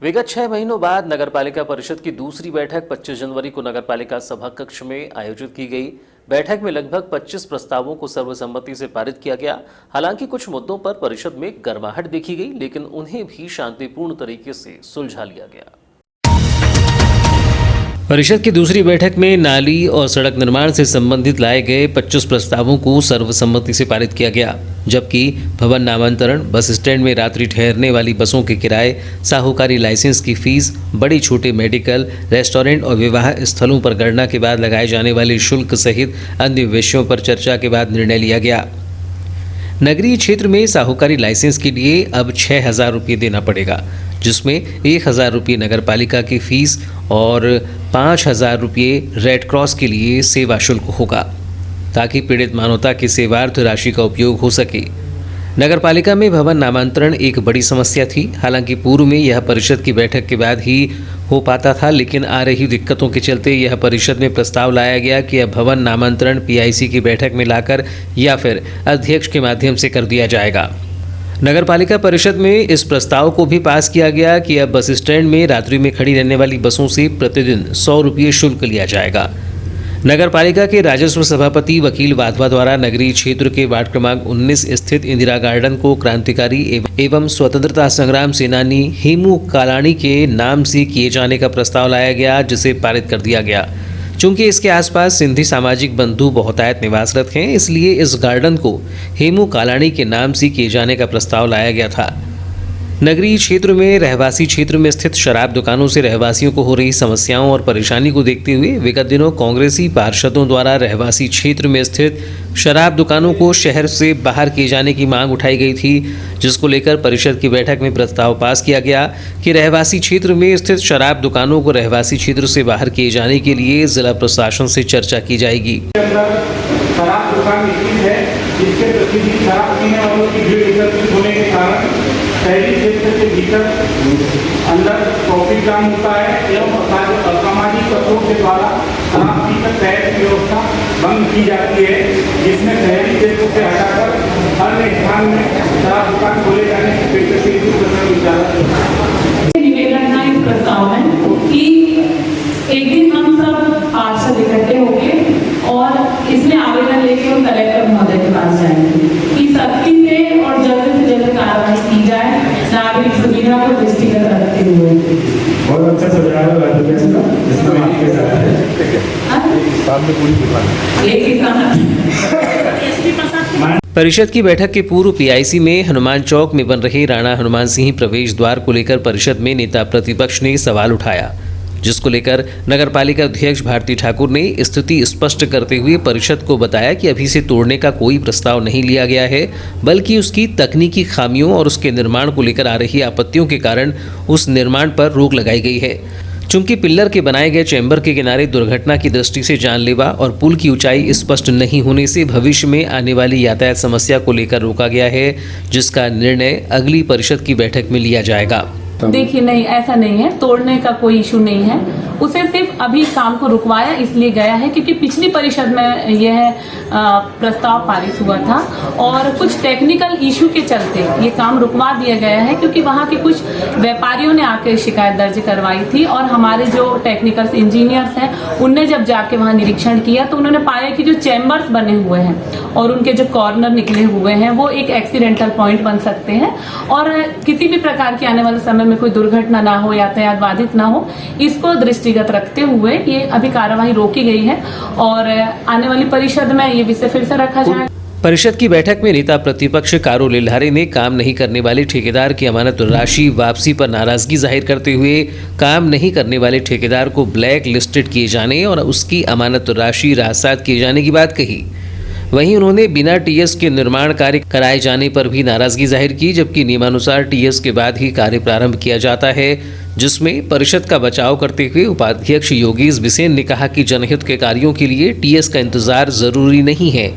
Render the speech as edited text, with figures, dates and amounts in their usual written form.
विगत 6 महीनों बाद नगरपालिका परिषद की दूसरी बैठक 25 जनवरी को नगरपालिका सभा कक्ष में आयोजित की गई। बैठक में लगभग 25 प्रस्तावों को सर्वसम्मति से पारित किया गया। हालांकि कुछ मुद्दों पर परिषद में गर्माहट देखी गई, लेकिन उन्हें भी शांतिपूर्ण तरीके से सुलझा लिया गया। परिषद की दूसरी बैठक में नाली और सड़क निर्माण से संबंधित लाए गए 25 प्रस्तावों को सर्वसम्मति से पारित किया गया, जबकि भवन नामांतरण, बस स्टैंड में रात्रि ठहरने वाली बसों के किराए, साहूकारी लाइसेंस की फीस, बड़ी छोटे मेडिकल, रेस्टोरेंट और विवाह स्थलों पर गणना के बाद लगाए जाने वाले शुल्क सहित अन्य विषयों पर चर्चा के बाद निर्णय लिया गया। नगरीय क्षेत्र में साहूकारी लाइसेंस के लिए अब 6,000 रुपये देना पड़ेगा, जिसमें 1,000 रुपये नगरपालिका की फीस और 5,000 रुपये रेड क्रॉस के लिए सेवा शुल्क होगा, ताकि पीड़ित मानवता की सेवार्थ राशि का उपयोग हो सके। नगरपालिका में भवन नामांतरण एक बड़ी समस्या थी। हालांकि पूर्व में यह परिषद की बैठक के बाद ही हो पाता था, लेकिन आ रही दिक्कतों के चलते यह परिषद में प्रस्ताव लाया गया कि अब भवन नामांतरण पीआईसी की बैठक में लाकर या फिर अध्यक्ष के माध्यम से कर दिया जाएगा। नगरपालिका परिषद में इस प्रस्ताव को भी पास किया गया कि अब बस स्टैंड में रात्रि में खड़ी रहने वाली बसों से प्रतिदिन 100 रुपये शुल्क लिया जाएगा। नगरपालिका के राजस्व सभापति वकील वाधवा द्वारा नगरीय क्षेत्र के वार्ड क्रमांक 19 स्थित इंदिरा गार्डन को क्रांतिकारी एवं स्वतंत्रता संग्राम सेनानी हेमू कालाणी के नाम से किए जाने का प्रस्ताव लाया गया, जिसे पारित कर दिया गया। चूंकि इसके आसपास सिंधी सामाजिक बंधु बहुतायत निवासरत हैं, इसलिए इस गार्डन को हेमू कालाणी के नाम से किए जाने का प्रस्ताव लाया गया था। नगरीय क्षेत्र में रहवासी क्षेत्र में स्थित शराब दुकानों से रहवासियों को हो रही समस्याओं और परेशानी को देखते हुए विगत दिनों कांग्रेसी पार्षदों द्वारा रहवासी क्षेत्र में स्थित शराब दुकानों को शहर से बाहर किए जाने की मांग उठाई गई थी, जिसको लेकर परिषद की बैठक में प्रस्ताव पास किया गया कि रहवासी क्षेत्र में स्थित शराब दुकानों को रहवासी क्षेत्र से बाहर किए जाने के लिए जिला प्रशासन से चर्चा की जाएगी। शराब दुकान है, जिसके प्रतिदिन शराब पीने वालों की भीड़ एकत्रित होने के कारण शहरी क्षेत्र के भीतर अंदर ट्रैफिक जाम होता है एवं असामाजिक तत्वों के द्वारा शराब पीकर शहर की व्यवस्था भंग की जाती है, जिसमें शहरी क्षेत्रों से हटाकर अन्य स्थान में शराब दुकान खोले जाने की स्वीकृति निवेदन था इस प्रस्ताव में कि एक दिन हम सब पार्षद इकट्ठे होंगे और इसमें आवेदन लेके और कलेक्टर महोदय के पास जाएंगे कि सख्ती से और जल्द से जल्द कार्रवाई की जाए, नागरिक सुविधा को दृष्टिगत रखते हुए। बहुत अच्छा सुझाव है, इसमें आपके साथ है। परिषद की बैठक के पूर्व पीआईसी में हनुमान चौक में बन रहे राणा हनुमान सिंह प्रवेश द्वार को लेकर परिषद में नेता प्रतिपक्ष ने सवाल उठाया, जिसको लेकर नगरपालिका अध्यक्ष भारती ठाकुर ने स्थिति स्पष्ट करते हुए परिषद को बताया कि अभी से तोड़ने का कोई प्रस्ताव नहीं लिया गया है, बल्कि उसकी तकनीकी खामियों और उसके निर्माण को लेकर आ रही आपत्तियों के कारण उस निर्माण पर रोक लगाई गई है। चूंकि पिल्लर के बनाए गए चैम्बर के किनारे दुर्घटना की दृष्टि से जानलेवा और पुल की ऊंचाई स्पष्ट नहीं होने से भविष्य में आने वाली यातायात समस्या को लेकर रोका गया है, जिसका निर्णय अगली परिषद की बैठक में लिया जाएगा। देखिए, नहीं, ऐसा नहीं है, तोड़ने का कोई इशू नहीं है। उसे सिर्फ अभी काम को रुकवाया इसलिए गया है क्योंकि पिछली परिषद में यह प्रस्ताव पारित हुआ था और कुछ टेक्निकल इशू के चलते ये काम रुकवा दिया गया है, क्योंकि वहाँ के कुछ व्यापारियों ने आकर शिकायत दर्ज करवाई थी और हमारे जो टेक्निकल इंजीनियर्स हैं उनने जब जाके वहाँ निरीक्षण किया तो उन्होंने पाया कि जो चैम्बर्स बने हुए हैं और उनके जो कॉर्नर निकले हुए हैं वो एक एक्सीडेंटल पॉइंट बन सकते हैं और किसी भी प्रकार की आने वाले समय में कोई दुर्घटना ना हो, यातायात बाधित ना हो, इसको दृष्टिगत रखते हुए ये अभी कार्यवाही रोकी गई है और आने वाली परिषद में ये विषय फिर से रखा जाए। परिषद की बैठक में नेता प्रतिपक्ष कारो लिल्हारे ने काम नहीं करने वाले ठेकेदार की अमानत राशि वापसी पर नाराजगी जाहिर करते हुए काम नहीं करने वाले ठेकेदार को ब्लैक लिस्टेड किए जाने और उसकी अमानत राशि राजसात किए जाने की बात कही। वहीं उन्होंने बिना टीएस के निर्माण कार्य कराए जाने पर भी नाराजगी जाहिर की, जबकि नियमानुसार टीएस के बाद ही कार्य प्रारंभ किया जाता है, जिसमें परिषद का बचाव करते हुए उपाध्यक्ष योगेश बिसेन ने कहा कि जनहित के कार्यों के लिए टीएस का इंतजार जरूरी नहीं है।